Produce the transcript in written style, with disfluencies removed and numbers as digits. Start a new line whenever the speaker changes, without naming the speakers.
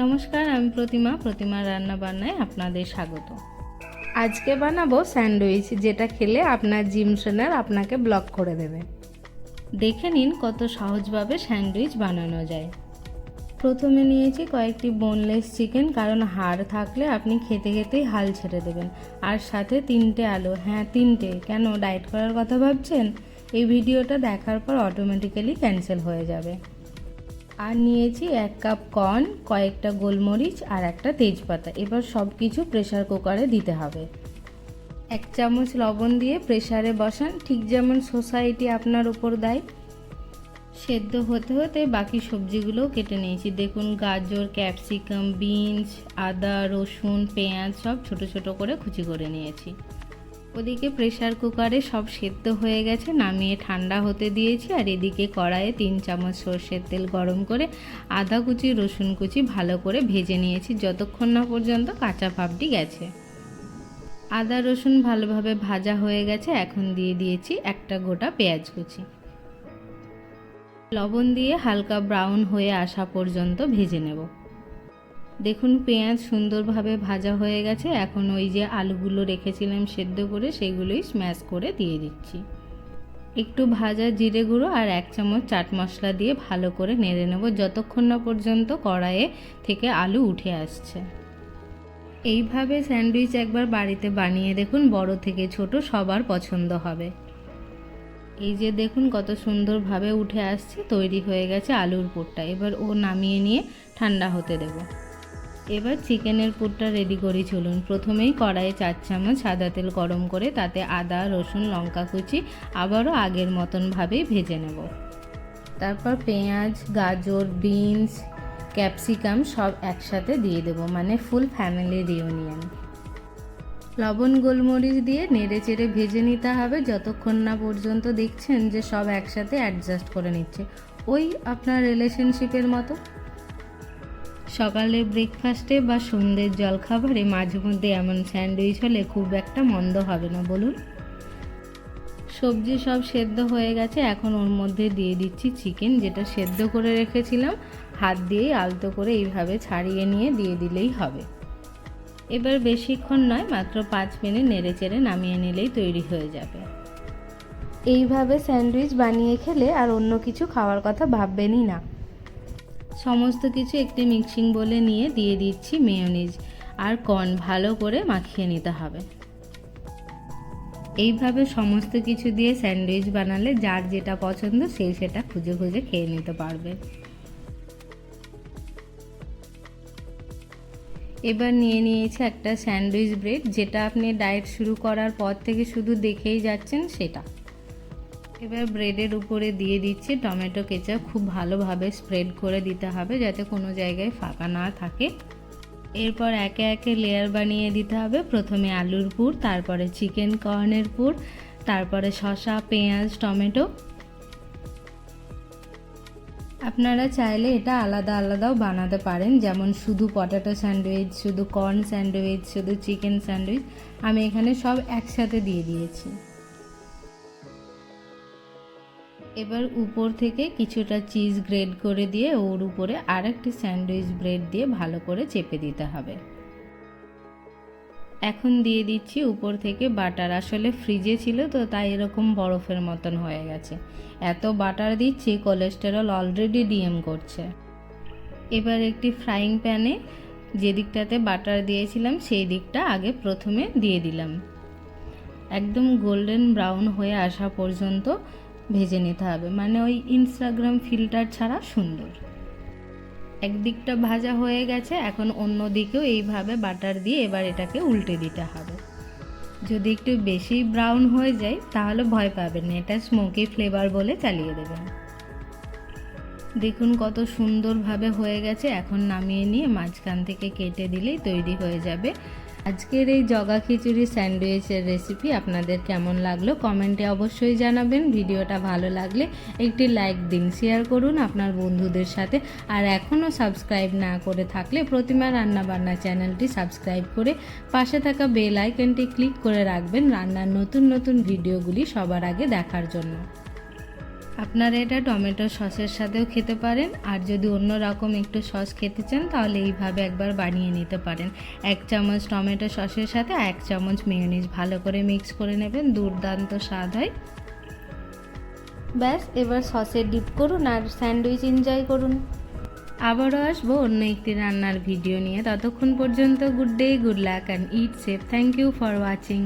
নমস্কার, আমি প্রতিমা রান্না বান্নায় আপনাদের স্বাগত। আজকে বানাবো স্যান্ডউইচ, যেটা খেলে আপনার জিম ট্রেনার আপনাকে ব্লক করে দেবে। দেখে নিন কত সহজভাবে স্যান্ডউইচ বানানো যায়। প্রথমে নিয়েছি কয়েকটি বোনলেস চিকেন, কারণ হাড় থাকলে আপনি খেতে খেতেই হাল ছেড়ে দেবেন। আর সাথে 3টে আলু, হ্যাঁ 3টে, কেন ডায়েট করার কথা ভাবছেন? এই ভিডিওটা দেখার পর অটোমেটিক্যালি ক্যান্সেল হয়ে যাবে। আর নিয়েছি 1 কাপ কর্ন, কয়েকটা গোলমরিচ আর একটা তেজপাতা। এবার সব কিছু প্রেসার কুকারে দিতে হবে। 1 চামচ লবণ দিয়ে প্রেসারে বসান, ঠিক যেমন সোসাইটি আপনার উপর দেয়। সেদ্ধ হতে হতে বাকি সবজিগুলোও কেটে নিয়েছি। দেখুন, গাজর, ক্যাপসিকাম, বিনস, আদা, রসুন, পেঁয়াজ সব ছোট ছোট করে কুচি করে নিয়েছি। ওদিকে প্রেসার কুকারে সব সেদ্ধ হয়ে গেছে, নামিয়ে ঠান্ডা হতে দিয়েছি। আর এদিকে কড়াইয়ে 3 চামচ সর্ষের তেল গরম করে আদা কুচি, রসুন কুচি ভালো করে ভেজে নিয়েছি, যতক্ষণ না পর্যন্ত কাঁচা ভাবটি গেছে। আদা রসুন ভালোভাবে ভাজা হয়ে গেছে, এখন দিয়ে দিয়েছি একটা গোটা পেঁয়াজ কুচি। লবণ দিয়ে হালকা ব্রাউন হয়ে আসা পর্যন্ত ভেজে নেব। দেখুন, পেঁয়াজ সুন্দরভাবে ভাজা হয়ে গেছে। এখন ওই যে আলুগুলো রেখেছিলাম সেদ্ধ করে, সেগুলোই স্ম্যাশ করে দিয়ে দিচ্ছি। একটু ভাজা জিরে গুঁড়ো আর 1 চামচ চাট মশলা দিয়ে ভালো করে নেড়ে নেব, যতক্ষণ না পর্যন্ত কড়াইয়ে থেকে আলু উঠে আসছে। এইভাবে স্যান্ডউইচ একবার বাড়িতে বানিয়ে দেখুন, বড় থেকে ছোট সবার পছন্দ হবে। এই যে দেখুন কত সুন্দরভাবে উঠে আসছে, তৈরি হয়ে গেছে আলুর পুরটা। এবার ও নামিয়ে নিয়ে ঠান্ডা হতে দেব। এবার চিকেনের পুরটা রেডি করি, চলুন। প্রথমেই কড়াইয়ে 4 চামচ সাদা তেল গরম করে তাতে আদা রসুন লঙ্কা কুচি আবারও আগের মতনভাবেই ভেজে নেব। তারপর পেঁয়াজ, গাজর, বিনস, ক্যাপসিকাম সব একসাথে দিয়ে দেব, মানে ফুল ফ্যামিলি রিউনিয়ন। লবণ গোলমরিচ দিয়ে নেড়ে চেড়ে ভেজে নিতে হবে, যতক্ষণ না পর্যন্ত দেখছেন যে সব একসাথে অ্যাডজাস্ট করে নিচ্ছে, ওই আপনার রিলেশনশিপের মতো। সকালে ব্রেকফাস্টে বা সন্ধ্যের জলখাবারে মাঝে মধ্যে এমন স্যান্ডউইচ হলে খুব একটা মন্দ হবে না, বলুন। সবজি সব সেদ্ধ হয়ে গেছে, এখন ওর মধ্যে দিয়ে দিচ্ছি চিকেন, যেটা সেদ্ধ করে রেখেছিলাম। হাত দিয়েই আলতো করে এইভাবে ছাড়িয়ে নিয়ে দিয়ে দিলেই হবে। এবার বেশিক্ষণ নয়, মাত্র 5 মিনিট নেড়ে চেড়ে নামিয়ে নিলেই তৈরি হয়ে যাবে। এইভাবে স্যান্ডউইচ বানিয়ে খেলে আর অন্য কিছু খাওয়ার কথা ভাববেনই না। সমস্ত কিছু একটি মিক্সিং বোলে নিয়ে দিয়ে দিচ্ছি মেয়োনিজ আর কর্ন, ভালো করে মাখিয়ে নিতে হবে। এইভাবে সমস্ত কিছু দিয়ে স্যান্ডউইচ বানালে যার যেটা পছন্দ সেই সেটা খুঁজে খুঁজে খেয়ে নিতে পারবে। এবার নিয়ে নিয়েছি একটা স্যান্ডউইচ ব্রেড, যেটা আপনি ডায়েট শুরু করার পর থেকে শুধু দেখেই যাচ্ছেন সেটা। এবার ব্রেডের উপরে দিয়ে দিচ্ছি টমেটো কেচাপ, খুব ভালোভাবে স্প্রেড করে দিতে হবে যাতে কোনো জায়গায় ফাঁকা না থাকে। এরপর একে একে লেয়ার বানিয়ে দিতে হবে, প্রথমে আলুর পুর, তারপরে চিকেন কর্নের পুর, তারপরে শসা, পেঁয়াজ, টমেটো। আপনারা চাইলে এটা আলাদা আলাদাও বানাতে পারেন, যেমন শুধু পটেটো স্যান্ডউইচ, শুধু কর্ন স্যান্ডউইচ, শুধু চিকেন স্যান্ডউইচ। আমি এখানে সব একসাথে দিয়ে দিয়েছি। এবার উপর থেকে কিছুটা চিজ গ্রেড করে দিয়ে ওর উপরে আরেকটি স্যান্ডউইচ ব্রেড দিয়ে ভালো করে চেপে দিতে হবে। এখন দিয়ে দিচ্ছি উপর থেকে বাটার, আসলে ফ্রিজে ছিল তো তাই এরকম বরফের মতন হয়ে গেছে। এত বাটার দিচ্ছি, কোলেস্টেরল অলরেডি ডিএম করছে। এবার একটি ফ্রাইং প্যানে যে দিকটাতে বাটার দিয়েছিলাম সেই দিকটা আগে প্রথমে দিয়ে দিলাম। একদম গোল্ডেন ব্রাউন হয়ে আসা পর্যন্ত ভেজে নিতে হবে, মানে ওই ইনস্টাগ্রাম ফিল্টার ছাড়া সুন্দর। একদিকটা ভাজা হয়ে গেছে, এখন অন্য দিকেও এইভাবে বাটার দিয়ে এবার এটাকে উল্টে দিতে হবে। যদি একটু বেশি ব্রাউন হয়ে যায় তাহলে ভয় পাবেন না, এটা স্মোকি ফ্লেভার বলে চালিয়ে দেবেন। দেখুন কত সুন্দরভাবে হয়ে গেছে, এখন নামিয়ে নিয়ে মাঝখান থেকে কেটে দিলেই তৈরি হয়ে যাবে আজকের এই জগা খিচুড়ি স্যান্ডউইচের রেসিপি। আপনাদের কেমন লাগলো কমেন্টে অবশ্যই জানাবেন। ভিডিওটা ভালো লাগলে একটি লাইক দিন, শেয়ার করুন আপনার বন্ধুদের সাথে। আর এখনও সাবস্ক্রাইব না করে থাকলে প্রতিমা রান্নাবান্না চ্যানেলটি সাবস্ক্রাইব করে পাশে থাকা বেল আইকনটি ক্লিক করে রাখবেন রান্নার নতুন নতুন ভিডিওগুলি সবার আগে দেখার জন্য। আপনারা এটা টমেটো সসের সাথেও খেতে পারেন, আর যদি অন্য রকম একটু সস খেতে চান তাহলে এইভাবে একবার বানিয়ে নিতে পারেন। 1 চামচ টমেটো সসের সাথে 1 চামচ মেয়োনিজ ভালো করে মিক্স করে নেবেন, দুর্দান্ত স্বাদ হয়। ব্যাস, এবার সসে ডিপ করুন আর স্যান্ডউইচ এনজয় করুন। আবারও আসবো অন্য একটি রান্নার ভিডিও নিয়ে, ততক্ষণ পর্যন্ত good day, good luck and eat safe. Thank you for watching.